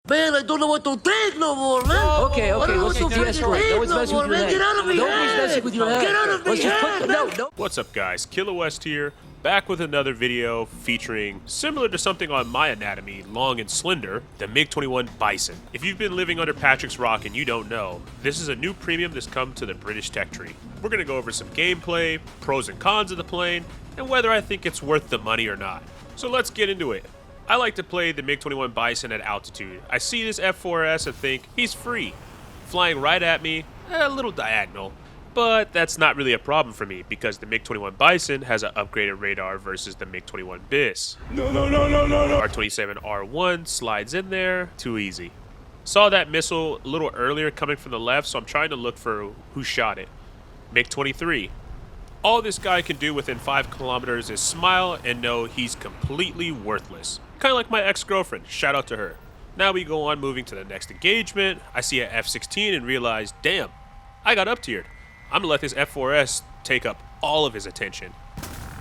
Man, I don't know what to think no more, man. Okay, we'll see de-escalate. No one's messing with your head. Get out of me, Nobody's messing with your head. Get out of me, Let's just put, no. What's up, guys? Kila West here, back with another video featuring, similar to something on my anatomy, long and slender, the MiG-21 BISON. If you've been living under Patrick's Rock and you don't know, this is a new premium that's come to the British tech tree. We're going to go over some gameplay, pros and cons of the plane, and whether I think it's worth the money or not. So let's get into it. I like to play the MiG-21 BISON at altitude. I see this F4S and think, he's free. Flying right at me, a little diagonal. But that's not really a problem for me because the MiG-21 BISON has an upgraded radar versus the MiG-21 BIS. No. R-27R1 slides in there, too easy. Saw that missile a little earlier coming from the left, so I'm trying to look for who shot it. MiG-23. All this guy can do within 5 kilometers is smile and know he's completely worthless. Kind of like my ex-girlfriend, shout out to her. Now we go on moving to the next engagement. I see an F-16 and realize, damn, I got up-tiered. I'm gonna let this F4S take up all of his attention.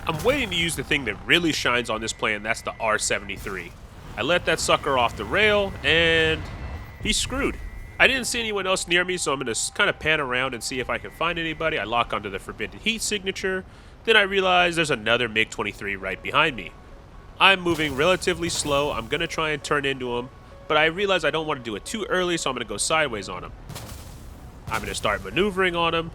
I'm waiting to use the thing that really shines on this plane, that's the R-73. I let that sucker off the rail and he's screwed. I didn't see anyone else near me, so I'm gonna kind of pan around and see if I can find anybody. I lock onto the forbidden heat signature. Then I realize there's another MiG-23 right behind me. I'm moving relatively slow. I'm gonna try and turn into him, but I realize I don't want to do it too early, so I'm gonna go sideways on him. I'm gonna start maneuvering on him.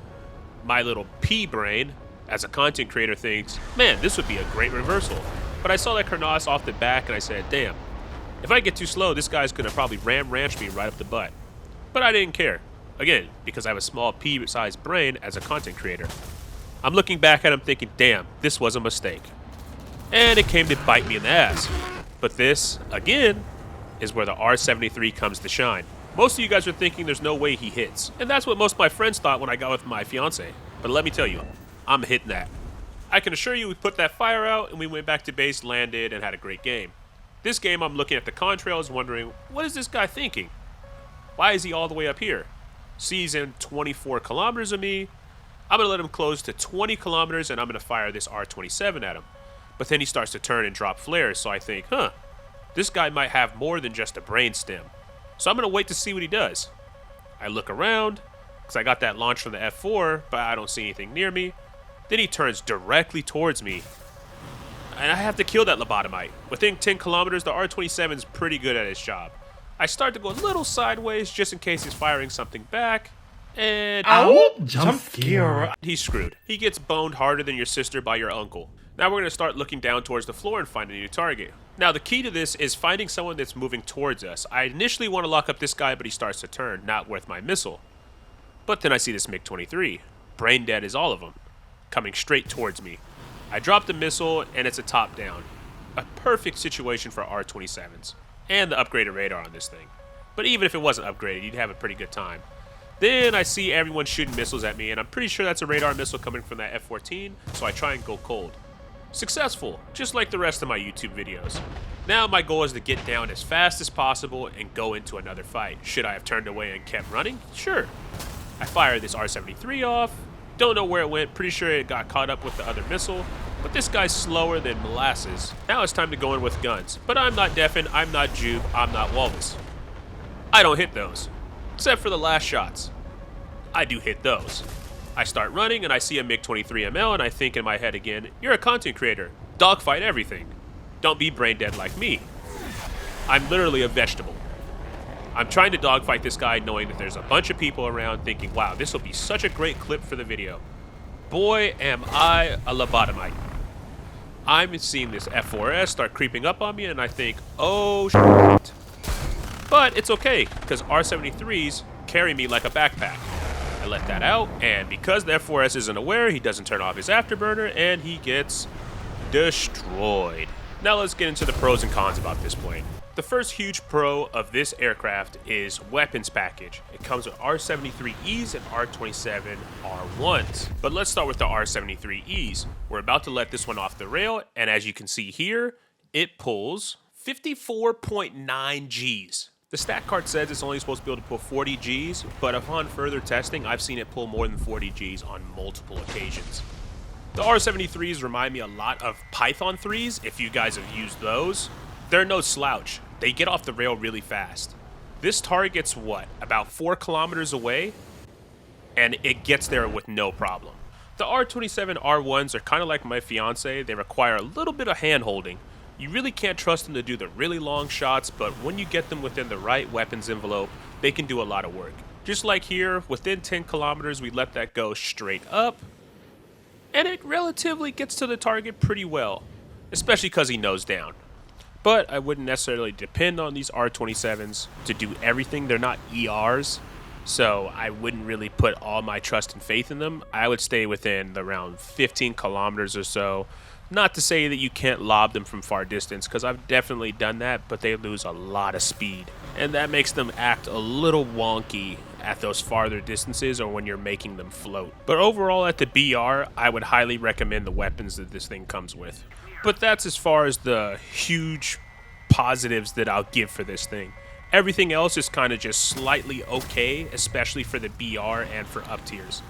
My little pea brain, as a content creator, thinks, man, this would be a great reversal. But I saw that Carnos off the back and I said, damn, if I get too slow, this guy's gonna probably ranch me right up the butt. But I didn't care. Again, because I have a small pea-sized brain as a content creator. I'm looking back at him thinking, damn, this was a mistake. And it came to bite me in the ass. But this, again, is where the R-73 comes to shine. Most of you guys are thinking there's no way he hits. And that's what most of my friends thought when I got with my fiance. But let me tell you, I'm hitting that. I can assure you we put that fire out and we went back to base, landed, and had a great game. This game I'm looking at the contrails wondering, what is this guy thinking? Why is he all the way up here? Sees in 24 kilometers of me. I'm going to let him close to 20 kilometers and I'm going to fire this R-27 at him. But then he starts to turn and drop flares, so I think, this guy might have more than just a brainstem. So I'm going to wait to see what he does. I look around, because I got that launch from the F4, but I don't see anything near me. Then he turns directly towards me. And I have to kill that lobotomite. Within 10 kilometers, the R-27 is pretty good at his job. I start to go a little sideways, just in case he's firing something back. And jump scare. He's screwed. He gets boned harder than your sister by your uncle. Now we're going to start looking down towards the floor and find a new target. Now the key to this is finding someone that's moving towards us. I initially want to lock up this guy, but he starts to turn, not worth my missile. But then I see this MiG-23. Brain dead is all of them, coming straight towards me. I drop the missile and it's a top down. A perfect situation for R-27s. And the upgraded radar on this thing. But even if it wasn't upgraded, you'd have a pretty good time. Then I see everyone shooting missiles at me, and I'm pretty sure that's a radar missile coming from that F-14, so I try and go cold. Successful, just like the rest of my YouTube videos. Now my goal is to get down as fast as possible and go into another fight. Should I have turned away and kept running? Sure. I fire this R-73 off. Don't know where it went, pretty sure it got caught up with the other missile. But this guy's slower than molasses. Now it's time to go in with guns. But I'm not Deafin, I'm not Jube, I'm not Walrus. I don't hit those. Except for the last shots. I do hit those. I start running and I see a MiG-23 ML and I think in my head again, you're a content creator. Dogfight everything. Don't be brain dead like me. I'm literally a vegetable. I'm trying to dogfight this guy knowing that there's a bunch of people around thinking, wow, this will be such a great clip for the video. Boy, am I a lobotomite. I'm seeing this F4S start creeping up on me and I think, oh shit. But it's okay, because R-73s carry me like a backpack. I let that out, and because the F4S isn't aware, he doesn't turn off his afterburner, and he gets destroyed. Now let's get into the pros and cons about this plane. The first huge pro of this aircraft is weapons package. It comes with R-73Es and R-27R1s. But let's start with the R-73Es. We're about to let this one off the rail, and as you can see here, it pulls 54.9 Gs. The stat card says it's only supposed to be able to pull 40 Gs, but upon further testing, I've seen it pull more than 40 Gs on multiple occasions. The R-73s remind me a lot of Python 3s, if you guys have used those. They're no slouch. They get off the rail really fast. This target's what, about 4 kilometers away? And it gets there with no problem. The R27 R1s are kind of like my fiance. They require a little bit of hand holding. You really can't trust them to do the really long shots, but when you get them within the right weapons envelope, they can do a lot of work. Just like here, within 10 kilometers, we let that go straight up, and it relatively gets to the target pretty well, especially because he nose down. But I wouldn't necessarily depend on these R27s to do everything. They're not ERs, so I wouldn't really put all my trust and faith in them. I would stay within around 15 kilometers or so. Not to say that you can't lob them from far distance, because I've definitely done that, but they lose a lot of speed. And that makes them act a little wonky at those farther distances or when you're making them float. But overall at the BR, I would highly recommend the weapons that this thing comes with. But that's as far as the huge positives that I'll give for this thing. Everything else is kind of just slightly okay, especially for the BR and for up tiers.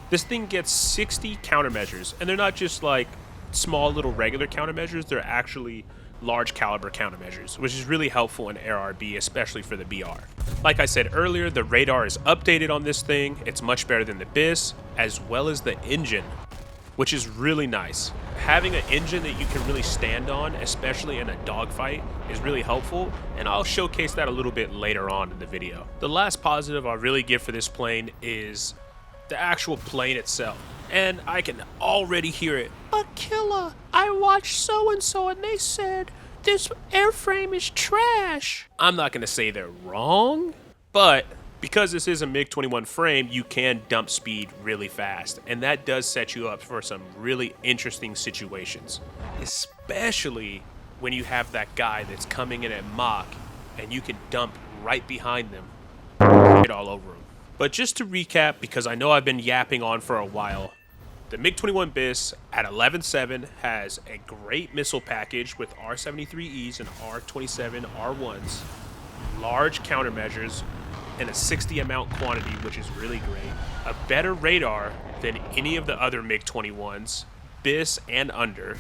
This thing gets 60 countermeasures, and they're not just like small little regular countermeasures, they're actually large caliber countermeasures, which is really helpful in ARB, especially for the BR. Like I said earlier, the radar is updated on this thing. It's much better than the BIS, as well as the engine, which is really nice. Having an engine that you can really stand on, especially in a dogfight, is really helpful, and I'll showcase that a little bit later on in the video. The last positive I'll really give for this plane is the actual plane itself. And I can already hear it. But Kila, I watched so-and-so and they said this airframe is trash. I'm not going to say they're wrong, but because this is a MiG-21 frame, you can dump speed really fast. And that does set you up for some really interesting situations. Especially when you have that guy that's coming in at Mach and you can dump right behind them. Get all over him. But just to recap, because I know I've been yapping on for a while, the MiG-21 BIS at 11.7 has a great missile package with R-73Es and R-27 R1s, large countermeasures, and a 60 amount quantity, which is really great. A better radar than any of the other MiG-21s, BIS and under,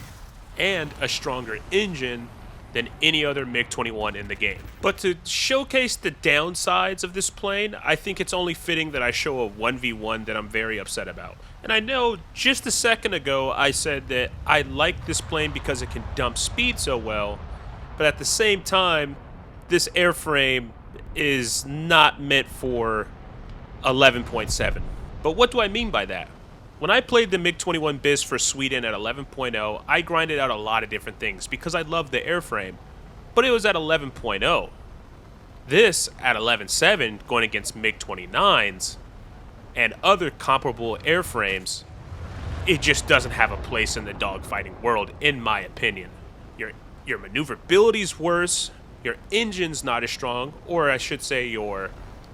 and a stronger engine than any other MiG-21 in the game. But to showcase the downsides of this plane, I think it's only fitting that I show a 1v1 that I'm very upset about. And I know just a second ago I said that I like this plane because it can dump speed so well, but at the same time, this airframe is not meant for 11.7. But what do I mean by that? When I played the MiG-21 BIS for Sweden at 11.0, I grinded out a lot of different things because I loved the airframe, but it was at 11.0. This, at 11.7, going against MiG-29s and other comparable airframes, it just doesn't have a place in the dogfighting world, in my opinion. Your maneuverability's worse, your engine's not as strong, or I should say your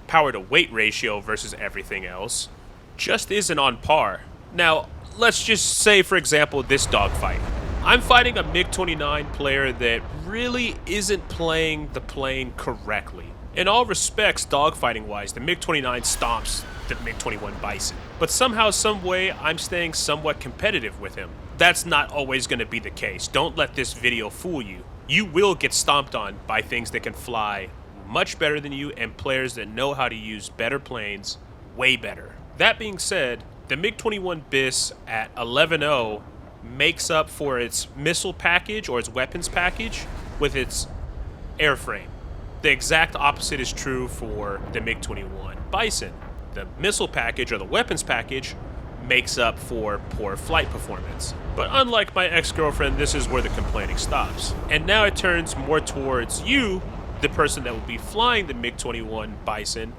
power-to-weight ratio versus everything else just isn't on par. Now, let's just say, for example, this dogfight. I'm fighting a MiG-29 player that really isn't playing the plane correctly. In all respects, dogfighting-wise, the MiG-29 stomps the MiG-21 BISON. But somehow, some way, I'm staying somewhat competitive with him. That's not always going to be the case. Don't let this video fool you. You will get stomped on by things that can fly much better than you and players that know how to use better planes way better. That being said, the MiG-21 BIS at 11.0 makes up for its missile package or its weapons package with its airframe. The exact opposite is true for the MiG-21 BISON. The missile package or the weapons package makes up for poor flight performance. But unlike my ex-girlfriend, this is where the complaining stops. And now it turns more towards you, the person that will be flying the MiG-21 BISON,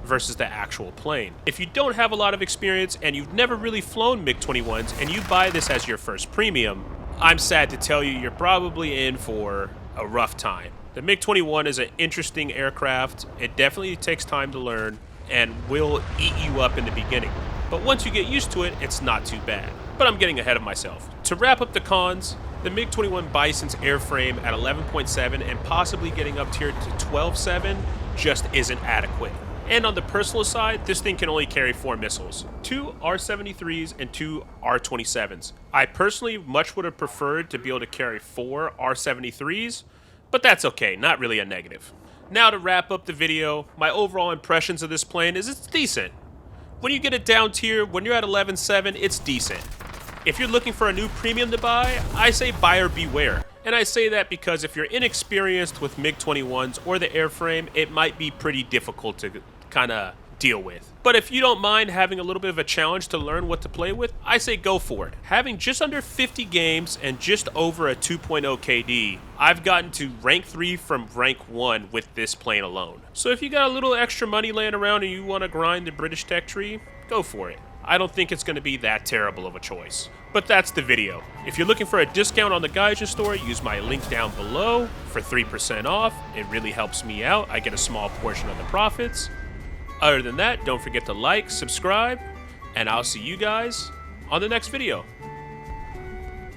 versus the actual plane. If you don't have a lot of experience and you've never really flown MiG-21s and you buy this as your first premium, I'm sad to tell you you're probably in for a rough time. The MiG-21 is an interesting aircraft. It definitely takes time to learn and will eat you up in the beginning. But once you get used to it, it's not too bad. But I'm getting ahead of myself. To wrap up the cons, the MiG-21 BISON's airframe at 11.7 and possibly getting up tier to 12.7 just isn't adequate. And on the personal side, this thing can only carry 4 missiles, 2 R-73s and 2 R-27s. I personally much would have preferred to be able to carry 4 R-73s, but that's okay, not really a negative. Now to wrap up the video, my overall impressions of this plane is it's decent. When you get it down tier, when you're at 11.7, it's decent. If you're looking for a new premium to buy, I say buyer beware. And I say that because if you're inexperienced with MiG-21s or the airframe, it might be pretty difficult to kind of deal with. But if you don't mind having a little bit of a challenge to learn what to play with, I say go for it. Having just under 50 games and just over a 2.0 KD, I've gotten to rank 3 from rank 1 with this plane alone. So if you got a little extra money laying around and you want to grind the British tech tree, go for it. I don't think it's going to be that terrible of a choice. But that's the video. If you're looking for a discount on the Gaijin store, use my link down below for 3% off. It really helps me out. I get a small portion of the profits. Other than that, don't forget to like, subscribe, and I'll see you guys on the next video.